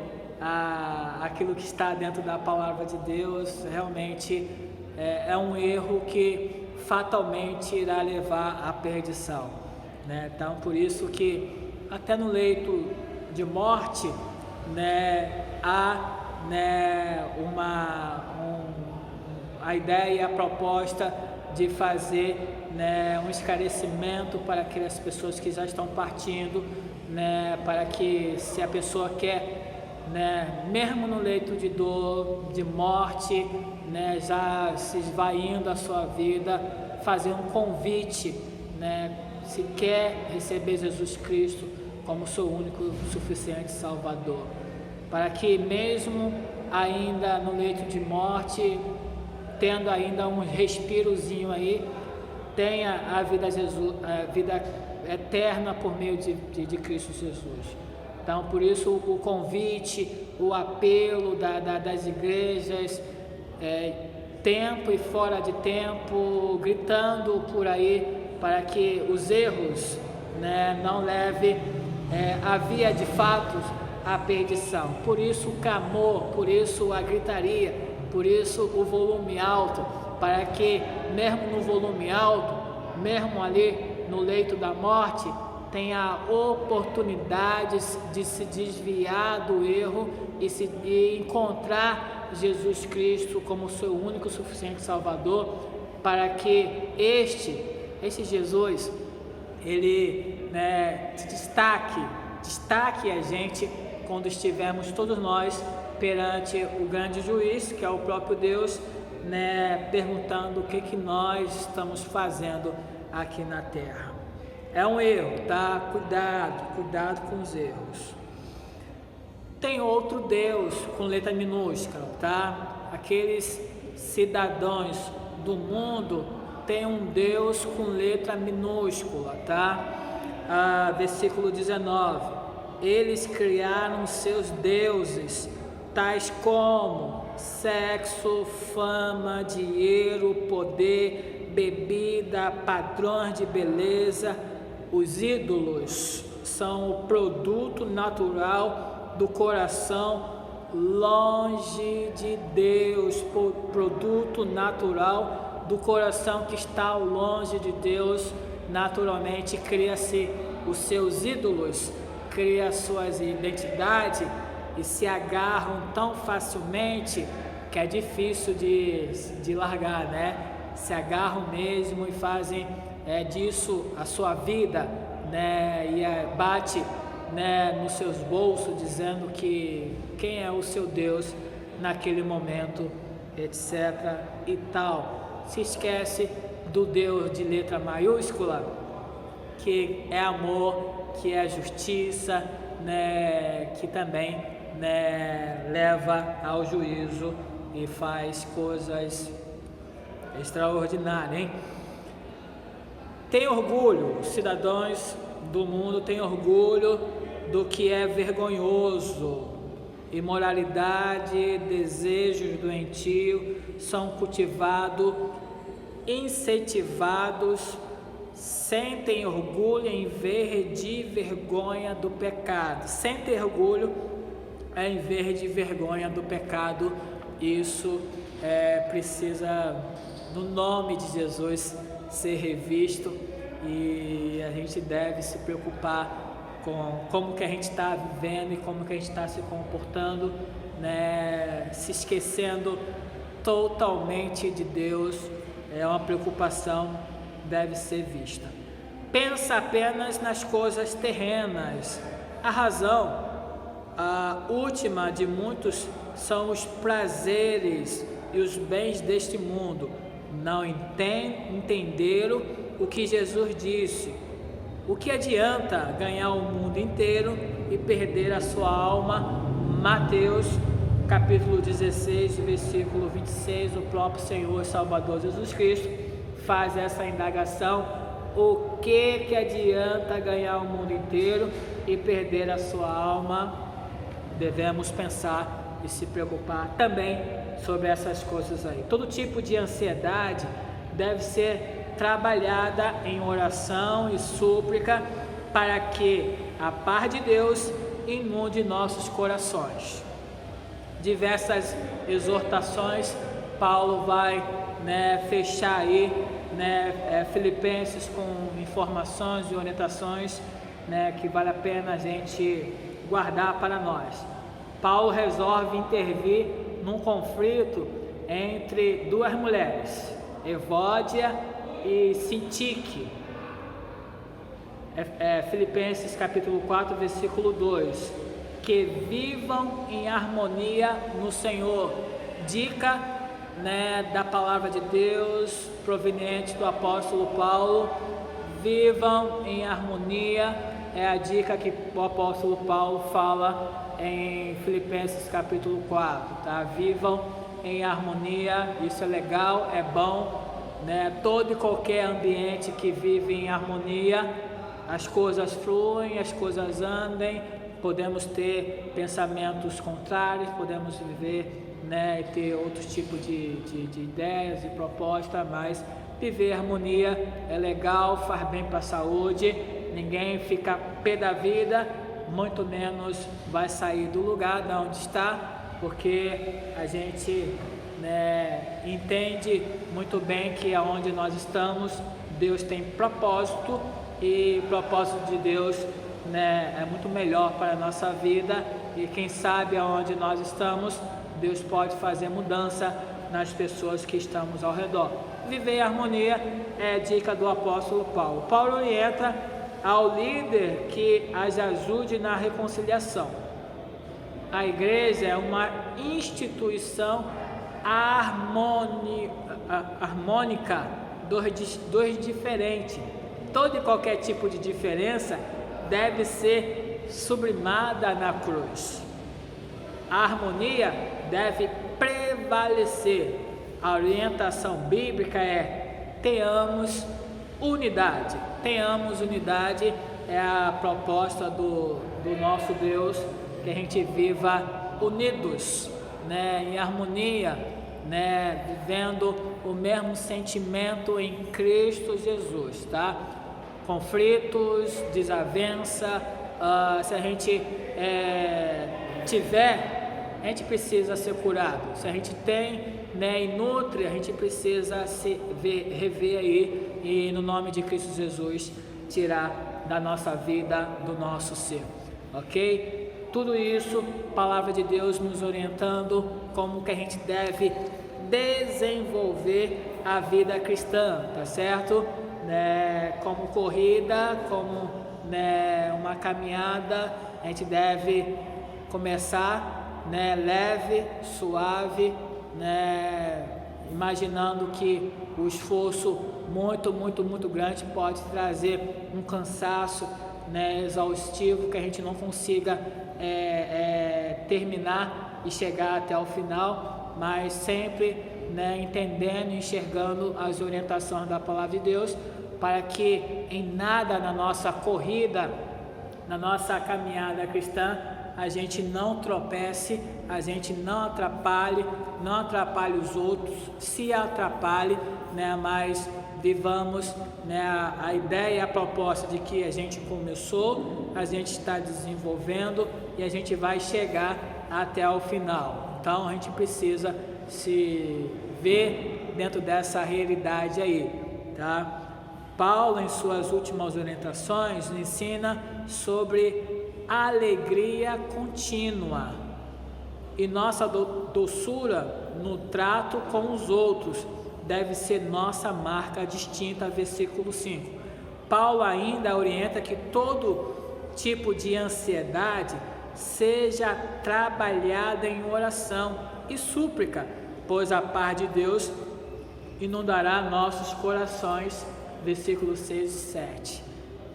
aquilo que está dentro da palavra de Deus, realmente é um erro que fatalmente irá levar à perdição, né? Então, por isso que até no leito de morte, né, há, né, a ideia e a proposta de fazer, né, um esclarecimento para aquelas pessoas que já estão partindo, né, para que, se a pessoa quer, né, mesmo no leito de dor, de morte, né, já se esvaindo a sua vida, fazer um convite, né, se quer receber Jesus Cristo como seu único suficiente Salvador, para que mesmo ainda no leito de morte, tendo ainda um respirozinho aí, tenha a vida eterna por meio de Cristo Jesus. Então, por isso o convite, o apelo das igrejas, tempo e fora de tempo, gritando por aí, para que os erros, né, não levem a via de fato à perdição. Por isso o clamor, por isso a gritaria, por isso o volume alto, para que mesmo no volume alto, mesmo ali no leito da morte, tenha oportunidades de se desviar do erro e encontrar Jesus Cristo como seu único suficiente Salvador, para que este Jesus, ele, né, destaque a gente quando estivermos todos nós perante o grande juiz, que é o próprio Deus, né, perguntando o que nós estamos fazendo aqui na terra. É um erro, tá? Cuidado com os erros. Tem outro Deus com letra minúscula, tá? Aqueles cidadãos do mundo têm um Deus com letra minúscula, tá? Versículo 19. Eles criaram seus deuses, tais como sexo, fama, dinheiro, poder, bebida, padrões de beleza. Os ídolos são o produto natural do coração longe de Deus, produto natural do coração que está longe de Deus. Naturalmente cria-se os seus ídolos, cria suas identidades e se agarram tão facilmente que é difícil de largar, né? Se agarram mesmo e fazem disso a sua vida, né? E bate, né, nos seus bolsos dizendo que quem é o seu Deus naquele momento, etc. e tal. Se esquece do Deus de letra maiúscula, que é amor, que é justiça, né, que também, né, leva ao juízo e faz coisas extraordinárias, hein? Tem orgulho, cidadãos do mundo têm orgulho do que é vergonhoso. Imoralidade, desejos doentios são cultivados, incentivados, sentem orgulho em vez de vergonha do pecado. Sentem orgulho em vez de vergonha do pecado. Isso precisa, no nome de Jesus, ser revisto, e a gente deve se preocupar com como que a gente está vivendo e como que a gente está se comportando, né? Se esquecendo totalmente de Deus. É uma preocupação, deve ser vista. Pensa apenas nas coisas terrenas. A razão, a última de muitos, são os prazeres e os bens deste mundo. Não entenderam o que Jesus disse. O que adianta ganhar o mundo inteiro e perder a sua alma? Mateus capítulo 16, versículo 26, o próprio Senhor e Salvador Jesus Cristo faz essa indagação: o que adianta ganhar o mundo inteiro e perder a sua alma? Devemos pensar e se preocupar também sobre essas coisas aí. Todo tipo de ansiedade deve ser trabalhada em oração e súplica para que a paz de Deus inunde nossos corações. Diversas exortações Paulo vai, né, fechar aí, né, Filipenses com informações e orientações, né, que vale a pena a gente guardar para nós. Paulo resolve intervir num conflito entre duas mulheres, Evódia e Sintique. Filipenses capítulo 4, versículo 2: que vivam em harmonia no Senhor. Dica, né, da palavra de Deus proveniente do apóstolo Paulo: vivam em harmonia. É a dica que o apóstolo Paulo fala em Filipenses capítulo 4, tá? Vivam em harmonia. Isso é legal, é bom, né? Todo e qualquer ambiente que vive em harmonia, as coisas fluem, as coisas andem. Podemos ter pensamentos contrários, podemos viver, né, ter outros tipos de ideias e propostas, mas viver em harmonia é legal, faz bem para a saúde. Ninguém fica pé da vida, muito menos vai sair do lugar de onde está, porque a gente, né, entende muito bem que aonde nós estamos, Deus tem propósito, e o propósito de Deus, né, é muito melhor para a nossa vida, e quem sabe aonde nós estamos, Deus pode fazer mudança nas pessoas que estamos ao redor. Viver em harmonia é a dica do apóstolo Paulo. Paulo orienta ao líder que as ajude na reconciliação. A igreja é uma instituição harmônica, dois diferentes. Todo e qualquer tipo de diferença deve ser sublimada na cruz. A harmonia deve prevalecer. A orientação bíblica é: tenhamos unidade. Tenhamos unidade é a proposta do nosso Deus, que a gente viva unidos, né, em harmonia, né, vivendo o mesmo sentimento em Cristo Jesus, tá? Conflitos, desavença, se a gente tiver, a gente precisa ser curado. Se a gente tem, né, e nutre, a gente precisa rever aí e no nome de Cristo Jesus tirar da nossa vida, do nosso ser, ok? Tudo isso, palavra de Deus nos orientando como que a gente deve desenvolver a vida cristã, tá certo? Né, como corrida, como, né, uma caminhada, a gente deve começar, né, leve, suave, né, imaginando que o esforço muito grande pode trazer um cansaço, né, exaustivo, que a gente não consiga terminar e chegar até o final, mas sempre, né, entendendo e enxergando as orientações da palavra de Deus, para que em nada na nossa corrida, na nossa caminhada cristã, a gente não tropece, a gente não atrapalhe os outros, se atrapalhe, né, mas vivamos, né, a ideia e a proposta de que a gente começou, a gente está desenvolvendo e a gente vai chegar até o final. Então a gente precisa se ver dentro dessa realidade aí, tá? Paulo, em suas últimas orientações, ensina sobre alegria contínua e nossa doçura no trato com os outros deve ser nossa marca distinta. Versículo 5. Paulo ainda orienta que todo tipo de ansiedade seja trabalhada em oração e súplica, pois a paz de Deus inundará nossos corações. Versículos 6 e 7.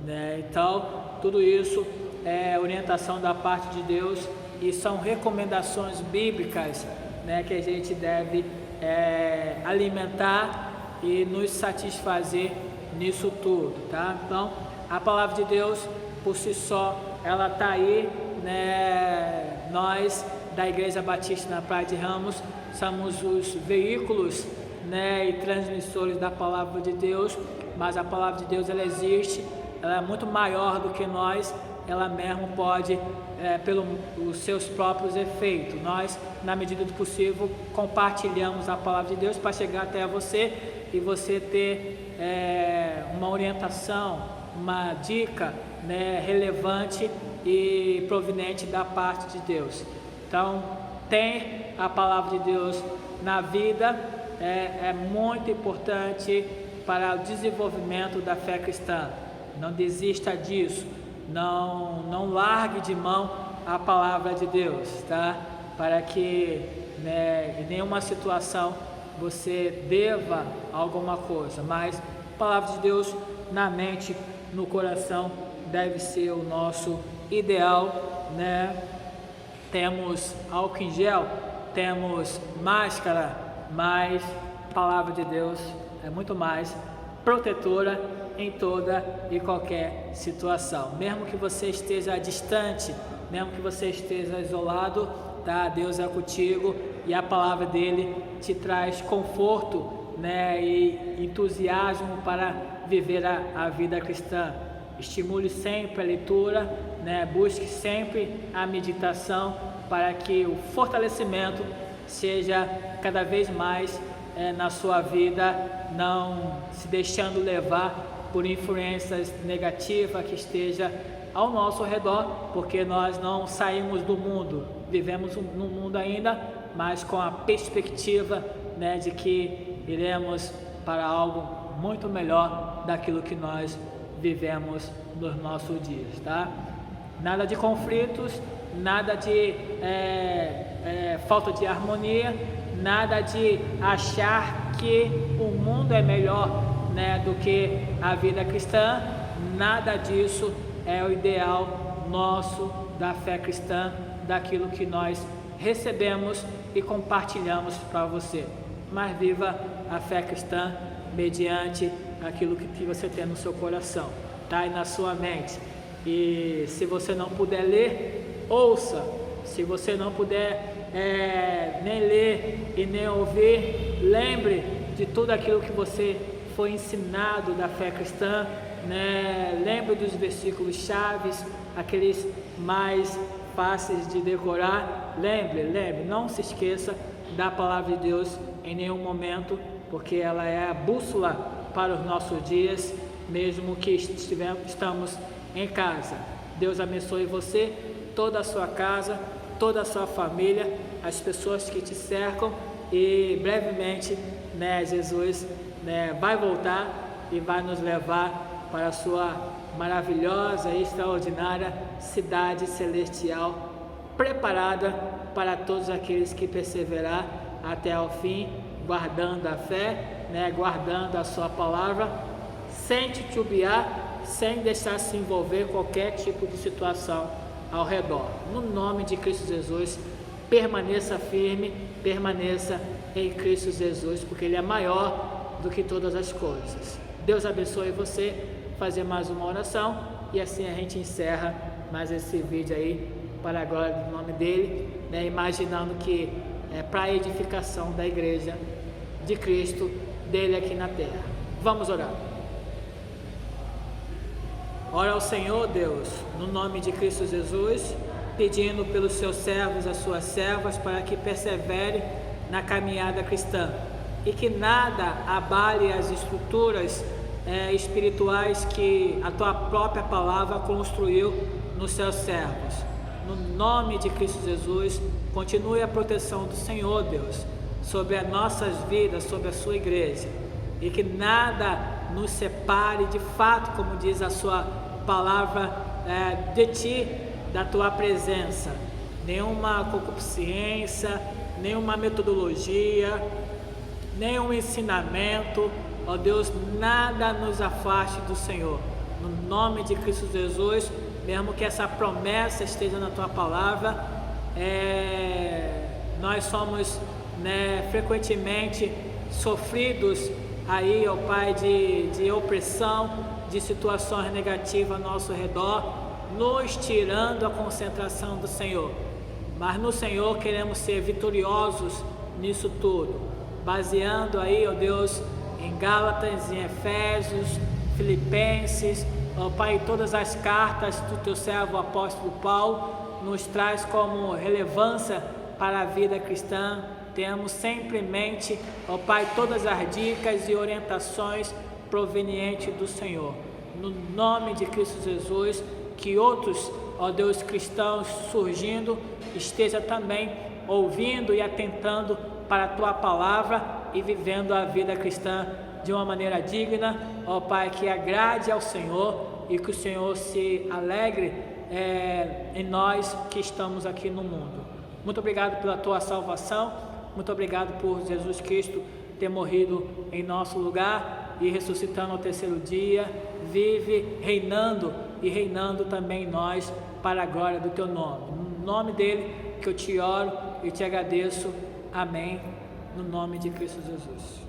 Né? Então, tudo isso é orientação da parte de Deus e são recomendações bíblicas, né, que a gente deve alimentar e nos satisfazer nisso tudo, tá? Então, a palavra de Deus por si só, ela está aí, né? Nós da Igreja Batista na Praia de Ramos somos os veículos, né, e transmissores da palavra de Deus, mas a palavra de Deus, ela existe, ela é muito maior do que nós, ela mesmo pode, pelos seus próprios efeitos. Nós, na medida do possível, compartilhamos a palavra de Deus para chegar até você e você ter uma orientação, uma dica, né, relevante e proveniente da parte de Deus. Então, tem a palavra de Deus na vida, é muito importante para o desenvolvimento da fé cristã. Não desista disso, não largue de mão a palavra de Deus, tá? Para que, né, em nenhuma situação você deva alguma coisa, mas a palavra de Deus na mente, no coração, deve ser o nosso ideal, né? Temos álcool em gel, temos máscara, mas a palavra de Deus é muito mais protetora em toda e qualquer situação. Mesmo que você esteja distante, mesmo que você esteja isolado, tá? Deus é contigo e a palavra dele te traz conforto, né, e entusiasmo para viver a vida cristã. Estimule sempre a leitura, né? Busque sempre a meditação para que o fortalecimento seja cada vez mais na sua vida, não se deixando levar por influências negativas que esteja ao nosso redor, porque nós não saímos do mundo, vivemos no mundo ainda, mas com a perspectiva, né, de que iremos para algo muito melhor daquilo que nós vivemos nos nossos dias, tá? Nada de conflitos, nada de falta de harmonia, nada de achar que o mundo é melhor, né, do que a vida cristã. Nada disso é o ideal nosso da fé cristã, daquilo que nós recebemos e compartilhamos para você. Mas viva a fé cristã mediante aquilo que você tem no seu coração, tá? E na sua mente. E se você não puder ler, ouça. Se você não puder nem ler e nem ouvir, lembre de tudo aquilo que você foi ensinado da fé cristã, né? Lembre dos versículos chaves, aqueles mais fáceis de decorar. Lembre, não se esqueça da palavra de Deus em nenhum momento, porque ela é a bússola para os nossos dias, mesmo que estamos em casa. Deus abençoe você, toda a sua casa, toda a sua família, as pessoas que te cercam, e brevemente, né, Jesus, né, vai voltar e vai nos levar para a sua maravilhosa e extraordinária cidade celestial, preparada para todos aqueles que perseverar até ao fim, guardando a fé, né, guardando a sua palavra, sem titubear, sem deixar se envolver qualquer tipo de situação ao redor. No nome de Cristo Jesus, permaneça firme, permaneça em Cristo Jesus, porque Ele é maior do que todas as coisas. Deus abençoe você. Fazer mais uma oração e assim a gente encerra mais esse vídeo aí, para a glória do nome dele, né? Imaginando que é para a edificação da igreja de Cristo, dele aqui na terra. Vamos orar. Ora ao Senhor Deus, no nome de Cristo Jesus, pedindo pelos seus servos, as suas servas, para que persevere na caminhada cristã e que nada abale as estruturas espirituais que a tua própria palavra construiu nos seus servos. No nome de Cristo Jesus, continue a proteção do Senhor Deus sobre as nossas vidas, sobre a sua igreja, e que nada nos separe de fato, como diz a sua palavra, de ti, da tua presença. Nenhuma concupiscência, nenhuma metodologia, nenhum ensinamento, ó Deus, nada nos afaste do Senhor. No nome de Cristo Jesus, mesmo que essa promessa esteja na tua palavra, nós somos, né, frequentemente sofridos aí, ó Pai, de opressão, de situações negativas ao nosso redor, nos tirando a concentração do Senhor. Mas no Senhor queremos ser vitoriosos nisso tudo, baseando aí, ó Deus, em Gálatas, em Efésios, Filipenses, ó Pai, todas as cartas do teu servo apóstolo Paulo nos traz como relevância para a vida cristã. Temos sempre em mente, ó Pai, todas as dicas e orientações provenientes do Senhor. No nome de Cristo Jesus, que outros, ó Deus, cristãos surgindo, esteja também ouvindo e atentando para a tua palavra e vivendo a vida cristã de uma maneira digna, ó Pai, que agrade ao Senhor e que o Senhor se alegre em nós que estamos aqui no mundo. Muito obrigado pela tua salvação, muito obrigado por Jesus Cristo ter morrido em nosso lugar e ressuscitando ao terceiro dia, vive reinando e reinando também em nós para a glória do teu nome. No nome dele que eu te oro e te agradeço. Amém. No nome de Cristo Jesus.